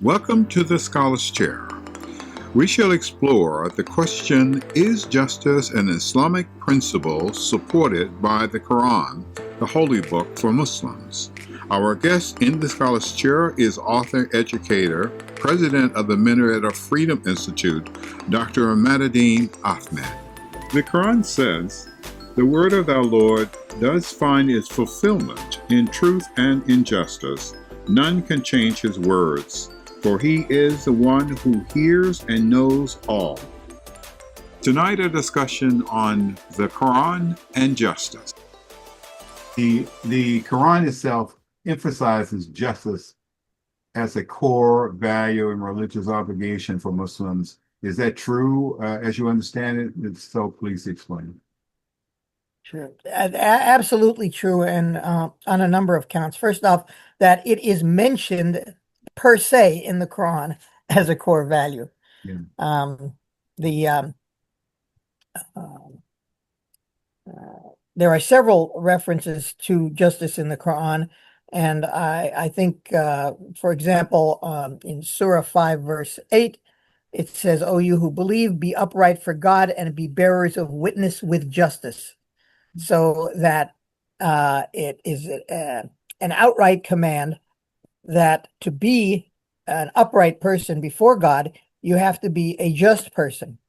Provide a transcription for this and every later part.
Welcome to the Scholar's Chair. We shall explore the question, is justice an Islamic principle supported by the Quran, the holy book for Muslims? Our guest in the Scholar's Chair is author, educator, president of the Minaret of Freedom Institute, Dr. Ahmad. The Quran says, "The word of our Lord does find its fulfillment in truth and in justice. None can change his words, for he is the one who hears and knows all." Tonight, a discussion on the Quran and justice. The Quran itself emphasizes justice as a core value and religious obligation for Muslims. Is that true as you understand it? If so, please explain. Sure. Absolutely true, and on a number of counts. First off, that it is mentioned per se in the Quran as a core value. Yeah. There are several references to justice in the Quran, and I think, for example, in Surah 5, verse 8, it says, "O you who believe, be upright for God and be bearers of witness with justice." So that it is an outright command that to be an upright person before God, you have to be a just person.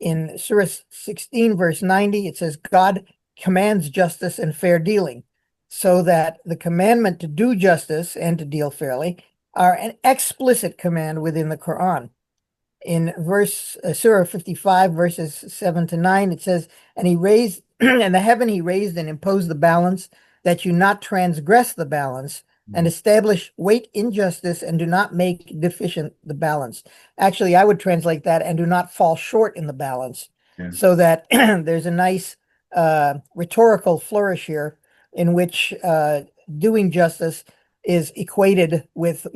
In Surah 16, verse 90, it says, "God commands justice and fair dealing," so that the commandment to do justice and to deal fairly are an explicit command within the Quran. In Surah 55, verses 7 to 9, it says, "And he raised, and the heaven he raised and imposed the balance, that you not transgress the balance, and establish weight in justice, and do not make deficient the balance." Actually, I would translate that, "and do not fall short in the balance." Yeah. So that there's a nice rhetorical flourish here in which doing justice is equated with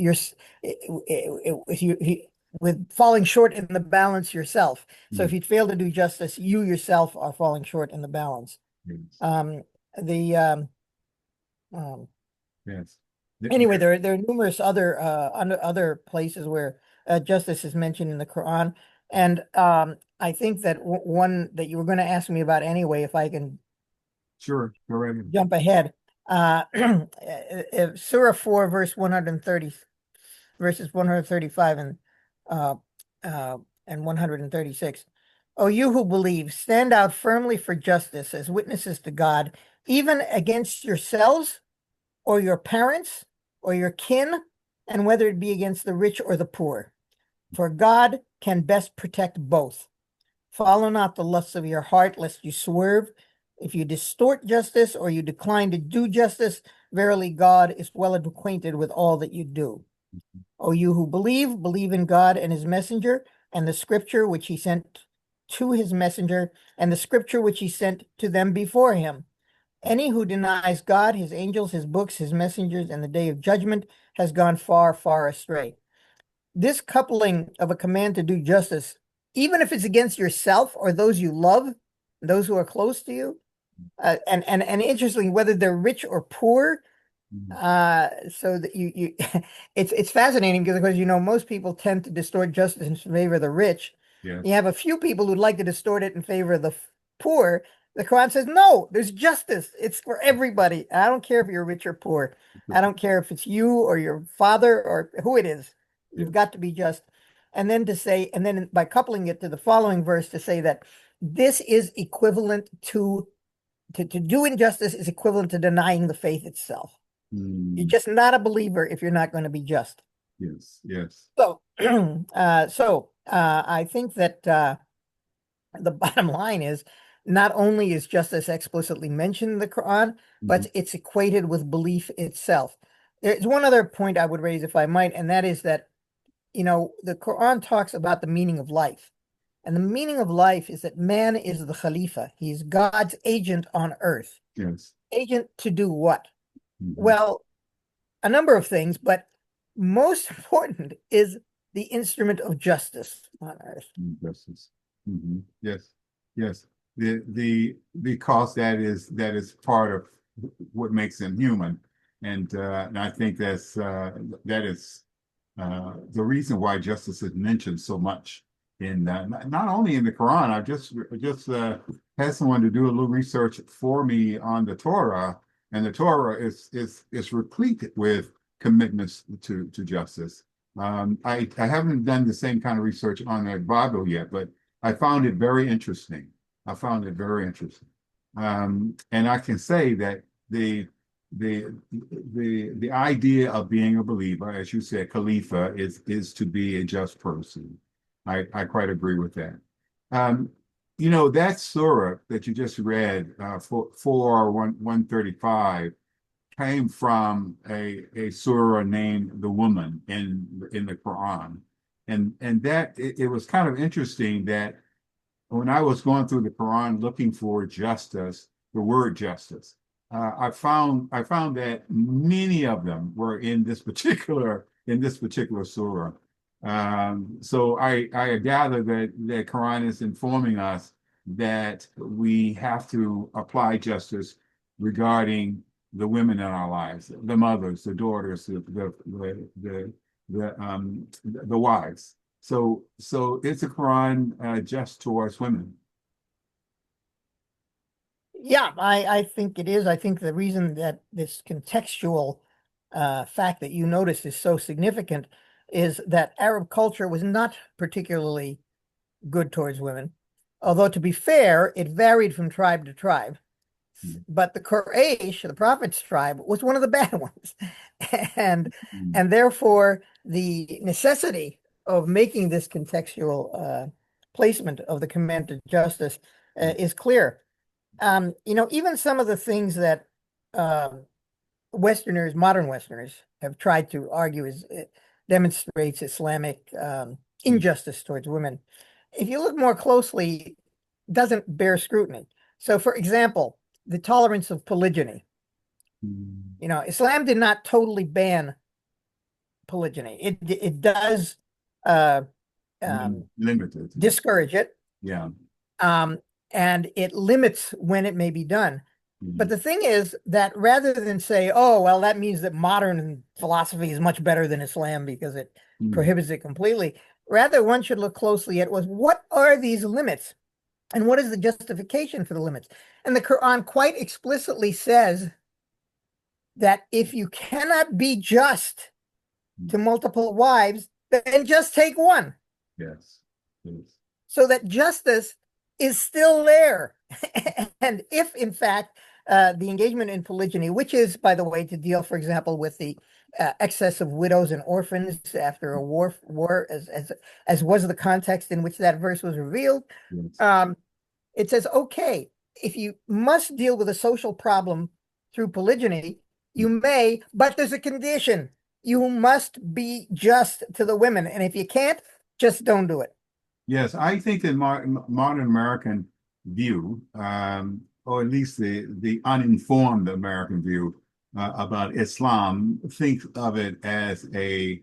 with falling short in the balance yourself. So if you fail to do justice, you yourself are falling short in the balance. Yes. Yes. Anyway, there are numerous other places where justice is mentioned in the Quran, and I think that one that you were going to ask me about anyway, if I can Sure, go right ahead. jump ahead, Surah 4, verses 135 and 136. "O you who believe, stand out firmly for justice as witnesses to God, even against yourselves or your parents or your kin, and whether it be against the rich or the poor. For God can best protect both. Follow not the lusts of your heart, lest you swerve. If you distort justice or you decline to do justice, verily God is well acquainted with all that you do. O you who believe, believe in God and his messenger, and the scripture which he sent to his messenger, and the scripture which he sent to them before him. Any who denies God, his angels, his books, his messengers, and the day of judgment has gone far, far astray." This coupling of a command to do justice, even if it's against yourself or those you love, those who are close to you, and interestingly, whether they're rich or poor, so that you it's fascinating because most people tend to distort justice in favor of the rich. Yes. You have a few people who'd like to distort it in favor of the poor. The Quran says, no, there's justice. It's for everybody. I don't care if you're rich or poor. I don't care if it's you or your father or who it is. You've got to be just. And then by coupling it to the following verse to say that this is equivalent to do injustice is equivalent to denying the faith itself. You're just not a believer if you're not going to be just. Yes, yes. So, I think that the bottom line is not only is justice explicitly mentioned in the Quran, but it's equated with belief itself. There's one other point I would raise, if I might, and that is that, the Quran talks about the meaning of life. And the meaning of life is that man is the Khalifa. He's God's agent on earth. Yes. Agent to do what? Well, a number of things, but most important is the instrument of justice on earth. Justice. Yes, yes. Because that is part of what makes him human, and I think that is the reason why justice is mentioned so much in not only in the Quran. I just had someone to do a little research for me on the Torah, and the Torah is replete with commitments to justice. I haven't done the same kind of research on the Bible yet, but I found it very interesting. I found it very interesting. And I can say that the idea of being a believer, as you said, Khalifa, is to be a just person. I quite agree with that. That surah that you just read, 135, came from a surah named the Woman in the Quran. And that it was kind of interesting that when I was going through the Quran looking for justice, the word justice, I found that many of them were in this particular surah. So I gather that the Quran is informing us that we have to apply justice regarding the women in our lives, the mothers, the daughters, the wives. So is the Quran just towards women? Yeah, I think it is. I think the reason that this contextual fact that you noticed is so significant is that Arab culture was not particularly good towards women. Although, to be fair, it varied from tribe to tribe. But the Quraysh, the Prophet's tribe, was one of the bad ones. and and therefore the necessity of making this contextual placement of the command to justice is clear. Even some of the things that modern Westerners, have tried to argue is it demonstrates Islamic injustice towards women. If you look more closely, doesn't bear scrutiny. So, for example, the tolerance of polygyny. Islam did not totally ban polygyny. It does limited, discourage it. Yeah. And it limits when it may be done. But the thing is that rather than say, oh, well, that means that modern philosophy is much better than Islam because it prohibits it completely, rather one should look closely at what are these limits and what is the justification for the limits. And the Quran quite explicitly says that if you cannot be just to multiple wives, then just take one. Yes. So that justice is still there. And if, in fact, the engagement in polygyny, which is, by the way, to deal, for example, with the excess of widows and orphans after a war as was the context in which that verse was revealed, it says, okay, if you must deal with a social problem through polygyny, you may, but there's a condition. You must be just to the women. And if you can't, just don't do it. Yes, I think that modern American view, or at least the uninformed American view about Islam, thinks of it as a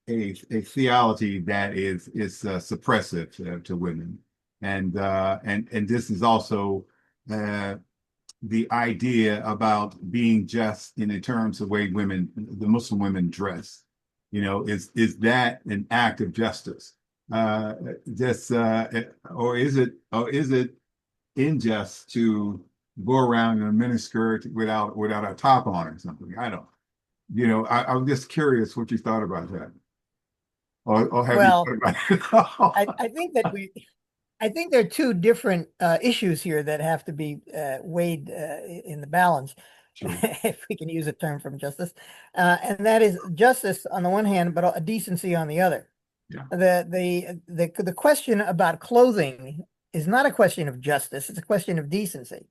theology that is suppressive to women, and this is also the idea about being just in terms of the way the Muslim women dress. Is that an act of justice? Or is it unjust to go around in a miniskirt without a top on or something? I don't. I'm just curious what you thought about that. Or have you thought about it? I think there are two different issues here that have to be weighed in the balance, if we can use a term from justice, and that is justice on the one hand, but a decency on the other. Yeah. The question about clothing is not a question of justice, it's a question of decency.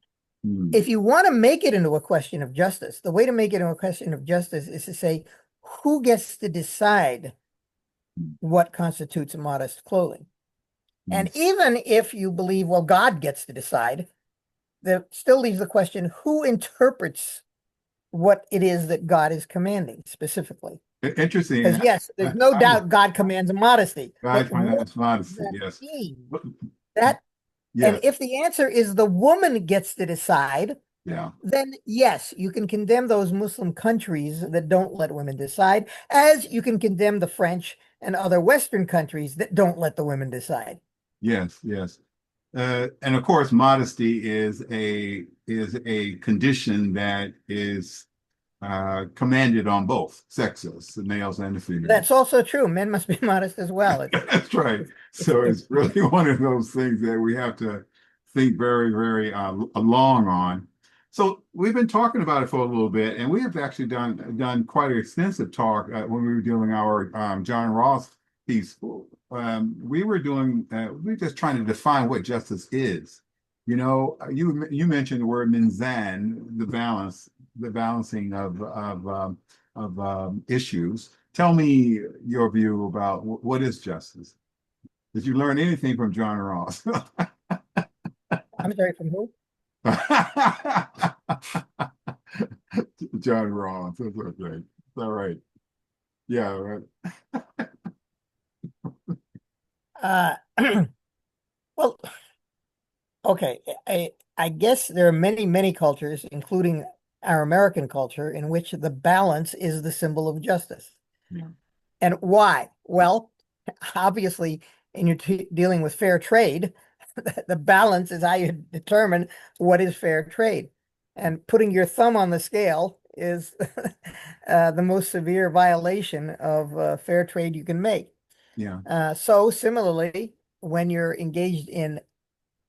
If you want to make it into a question of justice, the way to make it into a question of justice is to say, who gets to decide what constitutes modest clothing? And even if you believe, well, God gets to decide, there still leaves the question, who interprets what it is that God is commanding specifically? Interesting. Because yes, there's no doubt God commands modesty. God commands modesty, yes. And if the answer is the woman gets to decide, Yeah. then yes, you can condemn those Muslim countries that don't let women decide, as you can condemn the French and other Western countries that don't let the women decide. Yes, yes. And of course, modesty is a condition that is commanded on both sexes, the males and the females. That's also true. Men must be modest as well. That's right. It's, So it's, it's really one of those things that we have to think very, very long on. So we've been talking about it for a little bit, and we have actually done quite an extensive talk when we were doing our John Ross piece. We were just trying to define what justice is. You know, you mentioned the word minzan, the balancing of issues. Tell me your view about what is justice. Did you learn anything from John Ross? I'm sorry, from who? John Ross. That's okay. All right. Yeah, right. Uh, well, okay. I guess there are many, many cultures, including our American culture, in which the balance is the symbol of justice. Yeah. And why? Well, obviously, and you're dealing with fair trade, the balance is how you determine what is fair trade. And putting your thumb on the scale is the most severe violation of fair trade you can make. Yeah. So similarly, when you're engaged in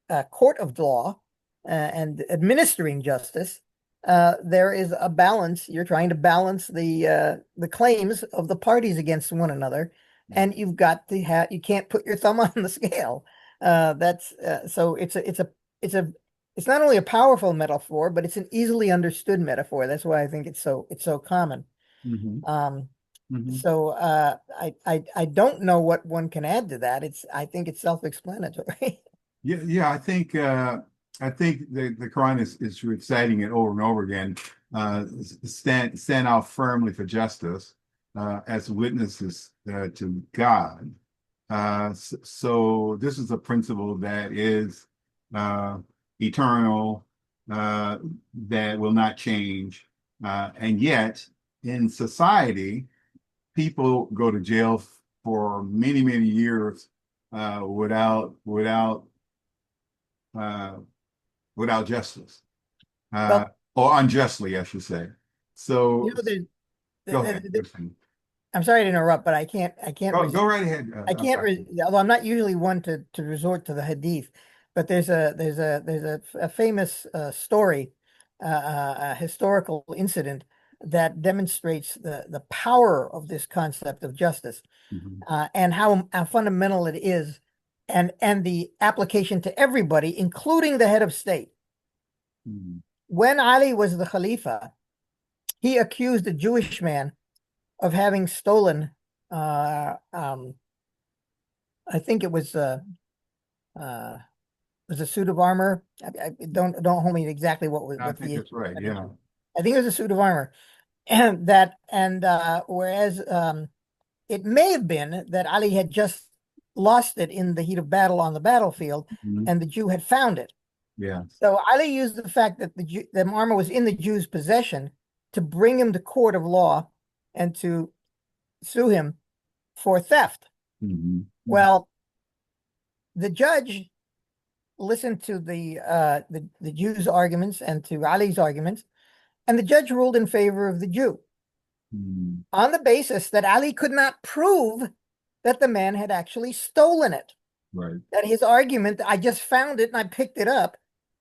a court of law and administering justice, there is a balance. You're trying to balance the claims of the parties against one another, and you've got to have you can't put your thumb on the scale. That's so it's not only a powerful metaphor, but it's an easily understood metaphor. That's why I think it's so common. Mm-hmm. Um, Mm-hmm. so I don't know what one can add to that. I think it's self-explanatory. Yeah, yeah. I think the Quran is reciting it over and over again. Stand out firmly for justice as witnesses to God. So this is a principle that is eternal, that will not change, and yet in society, people go to jail for many, many years uh, without justice, uh, Well, or unjustly, I should say. So there's go ahead. I'm sorry to interrupt, but I can't Go resist. right ahead. I I'm can't, sorry. although I'm not usually one to resort to the hadith, but there's a famous story, a historical incident that demonstrates the power of this concept of justice, Mhm. and how fundamental it is, and the application to everybody, including the head of state. Mhm. When Ali was the Khalifa, he accused a Jewish man of having stolen, I think it uh, was a suit of armor. Don't hold me to exactly I what think the that's right. Yeah. I think it was a suit of armor, and whereas it may have been that Ali had just lost it in the heat of battle on the battlefield, Mhm. and the Jew had found it. Yeah. So Ali used the fact that the armor was in the Jew's possession to bring him to court of law and to sue him for theft. Mhm. Well, the judge listened to the Jew's arguments and to Ali's arguments, and the judge ruled in favor of the Jew Mhm. on the basis that Ali could not prove that the man had actually stolen it. Right. That his argument, I just found it and I picked it up,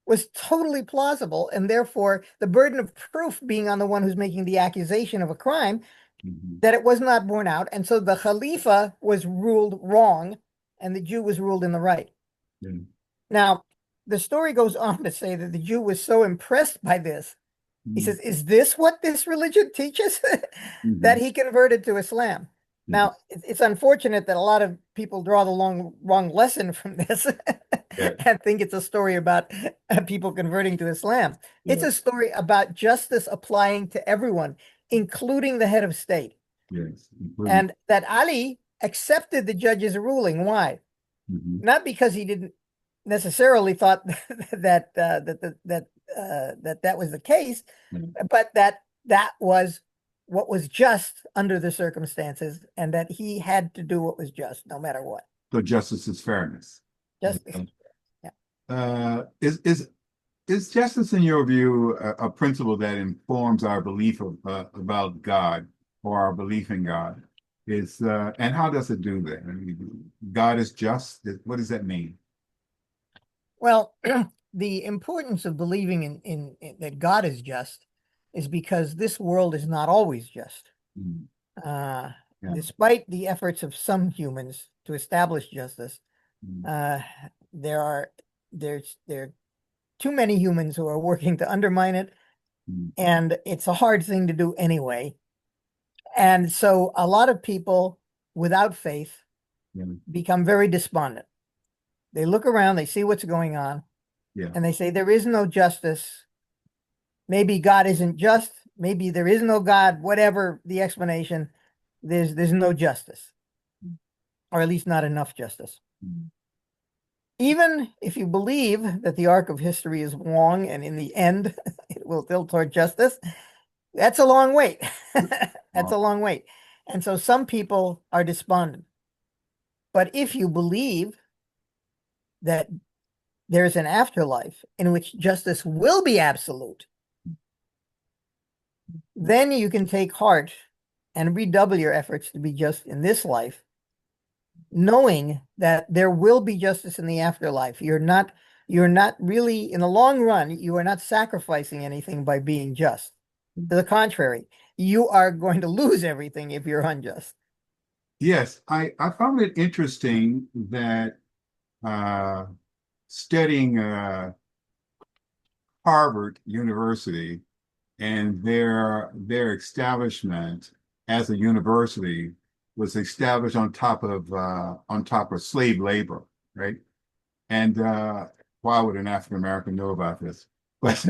was totally plausible, and therefore the burden of proof being on the one who's making the accusation of a crime, Mhm. that it was not borne out. And so the Khalifa was ruled wrong and the Jew was ruled in the right. Yeah. Now, the story goes on to say that the Jew was so impressed by this, he Mhm. says, "Is this what this religion teaches?" that Mhm. he converted to Islam. Mhm. Now, it's unfortunate that a lot of people draw the wrong lesson from this Yeah. and think it's a story about people converting to Islam. It's Yeah. a story about justice applying to everyone, including the head of state. Yes. Including. And that Ali accepted the judge's ruling. Why? Mhm. Not because he didn't necessarily thought that was the case, but that was what was just under the circumstances, and that he had to do what was just, no matter what. So justice is fairness. Just yeah. Is justice, in your view, a principle that informs our belief about God or our belief in God? And how does it do that? I mean, God is just. What does that mean? Well, the importance of believing in that God is just is because this world is not always just. Mm, Uh, yeah. Despite the efforts of some humans to establish justice, Mm, there are too many humans who are working to undermine it, mm, and it's a hard thing to do anyway. And so a lot of people without faith yeah. become very despondent. They look around, they see what's going on, Yeah. and they say, there is no justice. Maybe God isn't just. Maybe there is no God, whatever the explanation, there's no justice, or at least not enough justice. Mm. Even if you believe that the arc of history is long and in the end it will tilt toward justice, that's a long wait. That's a long wait. And so some people are despondent. But if you believe that there's an afterlife in which justice will be absolute, then you can take heart and redouble your efforts to be just in this life, knowing that there will be justice in the afterlife. You're not really, in the long run, you are not sacrificing anything by being just. To the contrary, you are going to lose everything if you're unjust. Yes, I found it interesting that uh, studying Harvard University and their establishment as a university was established on top of slave labor, right? And why would an African American know about this? But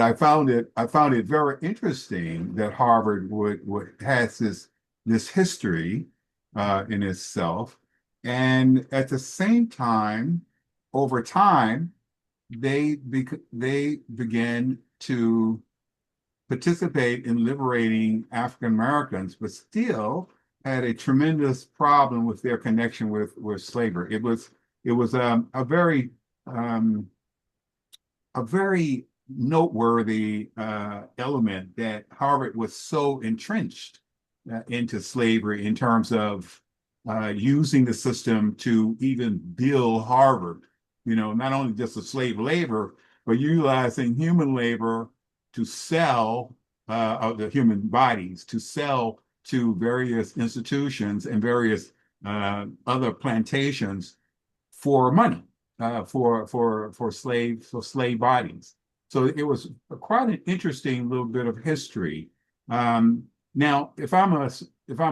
I found it very interesting that Harvard would has this history in itself, and at the same time, over time, they began to participate in liberating African Americans, but still had a tremendous problem with their connection with slavery. It was um, a very noteworthy element that Harvard was so entrenched into slavery in terms of using the system to even build Harvard. You know, not only just the slave labor, but utilizing human labor to sell of the human bodies to sell to various institutions and various other plantations for money for slave bodies. So it was quite an interesting little bit of history. Now, if I'm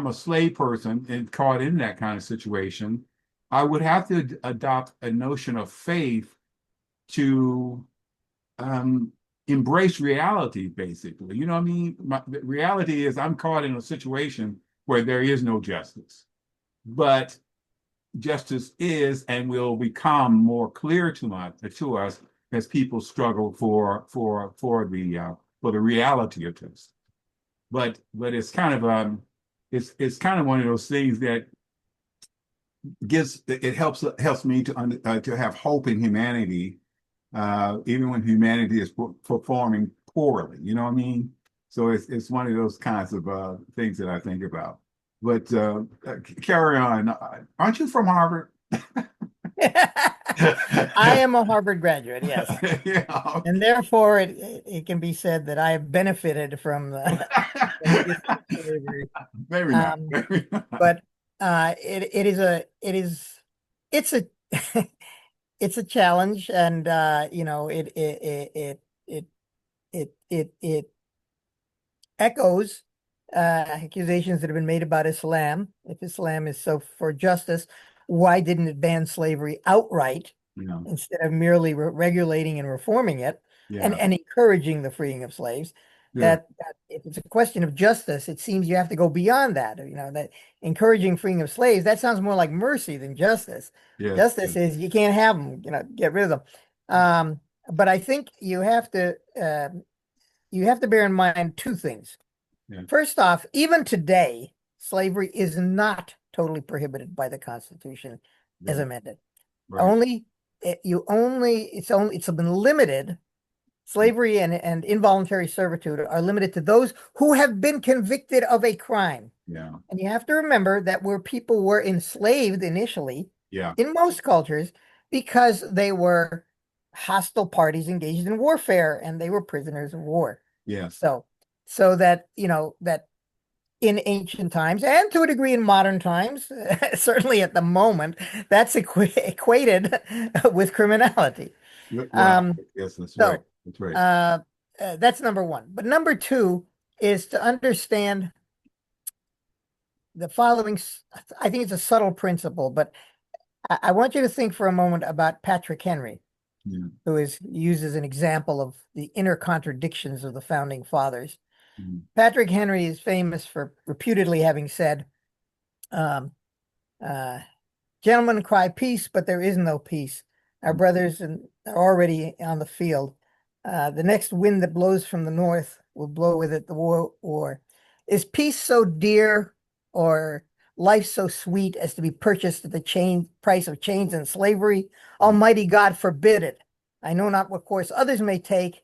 a slave person and caught in that kind of situation, I would have to adopt a notion of faith to um, embrace reality, basically. You know what I mean? The reality is I'm caught in a situation where there is no justice, but justice is and will become more clear to us as people struggle for the reality of this. But it's kind of it's kind of one of those things that helps me to have hope in humanity, even when humanity is performing poorly. You know what I mean? So it's one of those kinds of things that I think about. But carry on. Aren't you from Harvard? I am a Harvard graduate, yes. Yeah. And therefore it can be said that I have benefited from the slavery. Maybe not. Maybe not. But it's a it's a challenge, and it echoes accusations that have been made about Islam. If Islam is so for justice, why didn't it ban slavery outright Yeah. instead of merely regulating and reforming it Yeah. and encouraging the freeing of slaves? Yeah. that if it's a question of justice, it seems you have to go beyond that. You know, that encouraging freeing of slaves, that sounds more like mercy than justice. Yes. Justice is you can't have them, you know, get rid of them. But I think you have to bear in mind two things. Yeah. First off, even today, slavery is not totally prohibited by the Constitution as Right. amended. Right. It's been limited. Slavery and involuntary servitude are limited to those who have been convicted of a crime. Yeah. And you have to remember that where people were enslaved initially, Yeah. in most cultures, because they were hostile parties engaged in warfare and they were prisoners of war. Yes. So that, you know, that in ancient times and to a degree in modern times, certainly at the moment, that's equated with criminality. Wow. Yes, that's right. So That's right. that's number one. But number two is to understand the following. I think it's a subtle principle, but I want you to think for a moment about Patrick Henry, Yeah. who is used as an example of the inner contradictions of the founding fathers. Mhm. Patrick Henry is famous for reputedly having said, um, gentlemen cry peace, but there is no peace. Our brothers are already on the field. The next wind that blows from the north will blow with it the war. Is peace so dear or life so sweet as to be purchased at the price of chains and slavery? Almighty God forbid it. I know not what course others may take,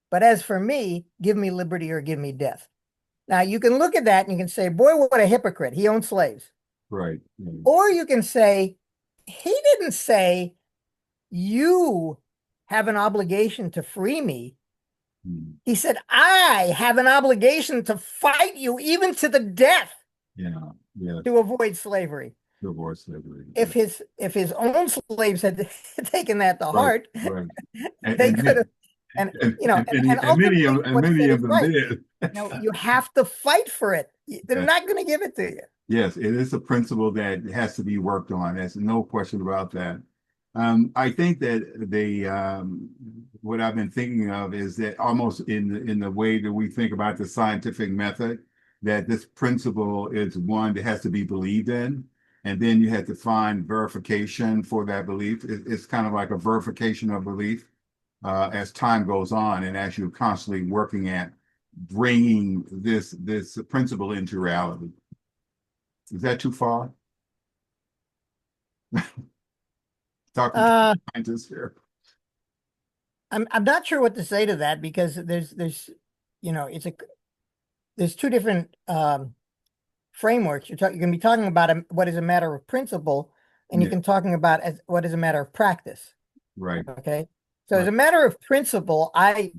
but as for me, give me liberty or give me death. Now you can look at that and you can say, boy, what a hypocrite. He owned slaves. Right. Yeah. Or you can say, he didn't say, you have an obligation to free me. Mhm. He said, I have an obligation to fight you even to the death Yeah. Yeah. to avoid slavery. Divorce slavery. If his own slaves had taken that to Right. heart, Right. they could have, and ultimately what he many said is of them right. did. You know, you have to fight for it. They're Yeah. not going to give it to you. Yes, it is a principle that has to be worked on. There's no question about that. I think that what I've been thinking of is that almost in the way that we think about the scientific method, that this principle is one that has to be believed in, and then you have to find verification for that belief. It's kind of like a verification of belief as time goes on, and as you're constantly working at bringing this principle into reality. Is that too far? Talking to Uh, scientists here. I'm not sure what to say to that because you know, there's two different frameworks. You're going to be talking about what is a matter of principle, and you Yeah, can talking about as what is a matter of practice. right, Okay, so as right. a matter of principle, I,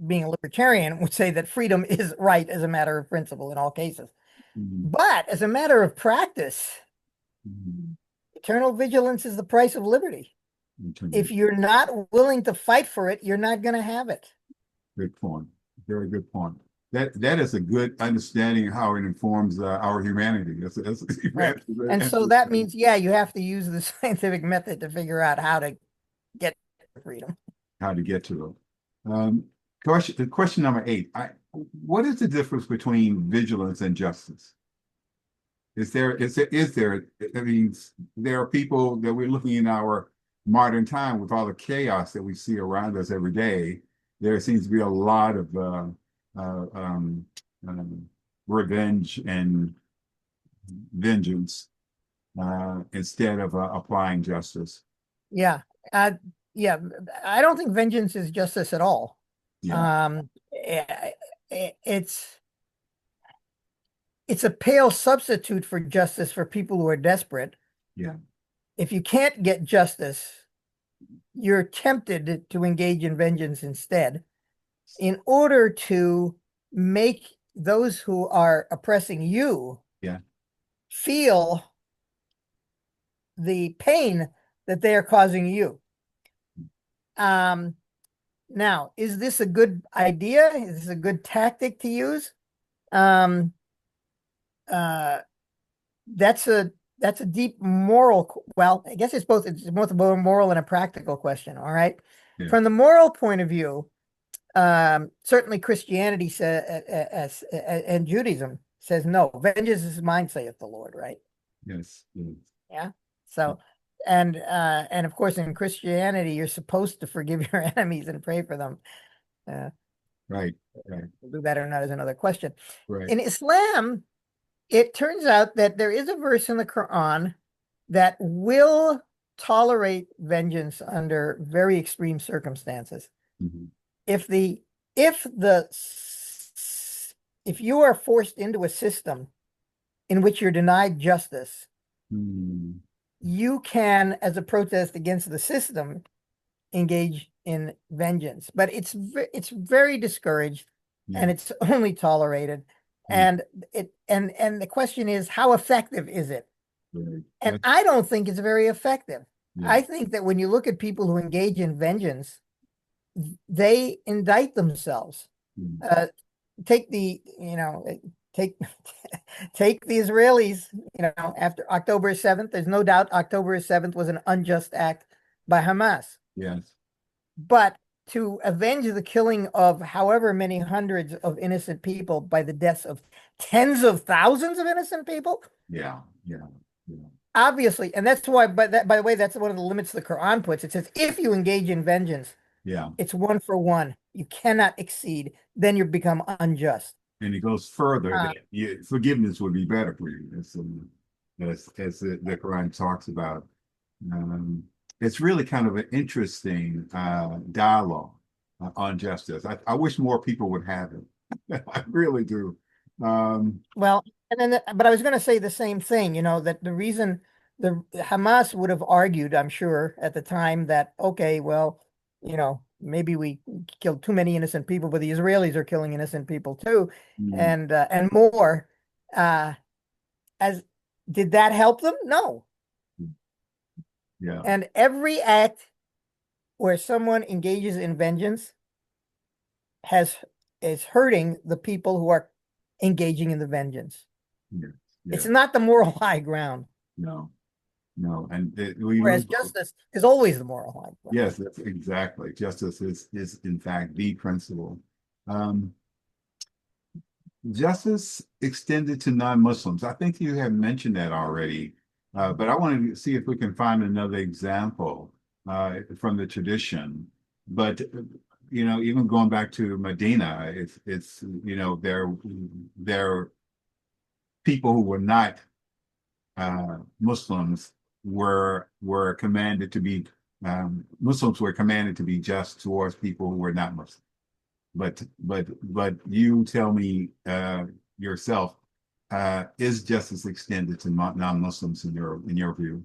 being a libertarian, would say that freedom is right as a matter of principle in all cases. Mhm, But as a matter of practice, mhm. eternal vigilance is the price of liberty. Interesting. If you're not willing to fight for it, you're not going to have it. Good point. Very good point. That is a good understanding of how it informs our humanity. Right. And so that means, yeah, you have to use the scientific method to figure out how to get freedom. how to get to it. Question number 8. What is the difference between vigilance and justice? I mean, there are people that we're looking in our modern time with all the chaos that we see around us every day. There seems to be a lot of uh, um, revenge and vengeance instead of applying justice. Yeah. Uh, yeah. I don't think vengeance is justice at all. Yeah, It's a pale substitute for justice for people who are desperate. yeah, If you can't get justice, you're tempted to engage in vengeance instead in order to make those who are oppressing you yeah. feel the pain that they are causing you. Now, is this a good idea? Is this a good tactic to use? Um, uh, that's a deep moral. Well, I guess it's both a moral and a practical question. All right. Yeah. From the moral point of view, Certainly Christianity and Judaism says no. Vengeance is mine, saith the Lord. Right? Yes. Yes. Yeah. So, and of course, in Christianity, you're supposed to forgive your enemies and pray for them. Uh, Right. Right. do that or not is another question. Right. In Islam, it turns out that there is a verse in the Quran that will tolerate vengeance under very extreme circumstances. Mhm. If the if the if you are forced into a system in which you're denied justice, Mm. you can, as a protest against the system, engage in vengeance. But it's very discouraged, Yeah. and it's only tolerated. Yeah. And the question is, how effective is it? Right. And I don't think it's very effective. Yeah. I think that when you look at people who engage in vengeance, they indict themselves. Mm. Take the, take take the Israelis, after October 7th. There's no doubt October 7th was an unjust act by Hamas. Yes. But to avenge the killing of however many hundreds of innocent people by the deaths of tens of thousands of innocent people, Yeah. Yeah. Yeah. obviously, and that's why, by the way, that's one of the limits the Quran puts. It says if you engage in vengeance, Yeah. it's one for one. You cannot exceed. Then you become unjust. And it goes further Uh, that forgiveness would be better for you, as the Quran talks about. Um, it's really kind of an interesting dialogue on justice. I wish more people would have it. I really do. Well, but I was going to say the same thing, that the reason the Hamas would have argued, I'm sure, at the time that, okay, well, maybe we killed too many innocent people, but the Israelis are killing innocent people too, mm, and more. Uh, as did that help them? No. yeah, And every act where someone engages in vengeance has is hurting the people who are engaging in the vengeance. yeah, It's yeah. not the moral high ground. No, no. And we Whereas move. justice is always the moral high ground. Yes, that's exactly. Justice is in fact the principle. Um, Justice extended to non-Muslims. I think you have mentioned that already, but I want to see if we can find another example from the tradition. But even going back to Medina, it's there people who were not Muslims were commanded to be Muslims were commanded to be just towards people who were not Muslim. But you tell me yourself, is justice extended to non-Muslims in your view?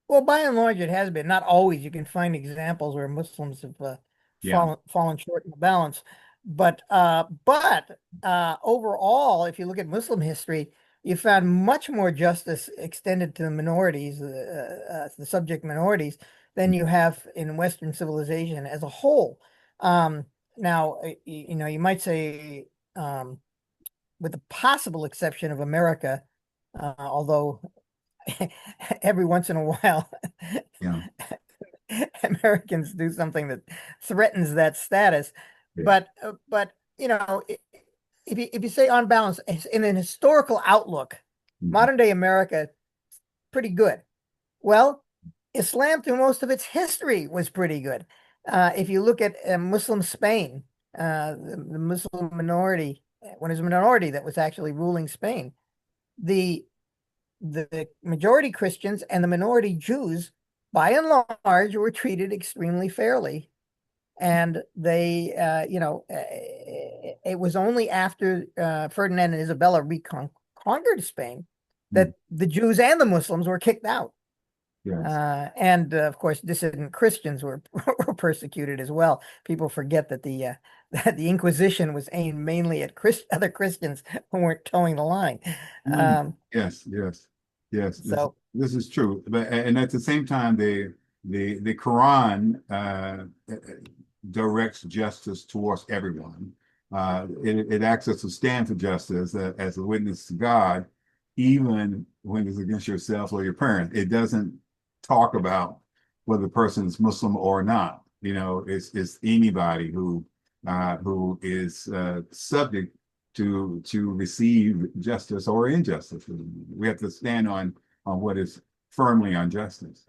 Well, by and large, it has been. Not always. You can find examples where Muslims have Yeah. fallen short in the balance. But overall, if you look at Muslim history, you found much more justice extended to the minorities, the subject minorities, than you have in Western civilization as a whole. Now, you might say, with the possible exception of America, although every once in a while, Yeah. Americans do something that threatens that status. Yeah. But if you say on balance, in an historical outlook, Mhm. modern day America, pretty good. Well, Islam through most of its history was pretty good. If you look at Muslim Spain, the Muslim minority, when it was a minority that was actually ruling Spain, the the majority Christians and the minority Jews, by and large, were treated extremely fairly. And it was only after Ferdinand and Isabella reconquered Spain Mhm. that the Jews and the Muslims were kicked out. Yes. And of course, dissident Christians were persecuted as well. People forget that the Inquisition was aimed mainly at other Christians who weren't towing the line. Mm. Yes, yes, yes. So This is true, but and at the same time, the Quran directs justice towards everyone. It asks us to stand for justice as a witness to God, even when it's against yourself or your parents. It doesn't talk about whether the person is Muslim or not. is anybody who is subject to receive justice or injustice. We have to stand on what is firmly on justice.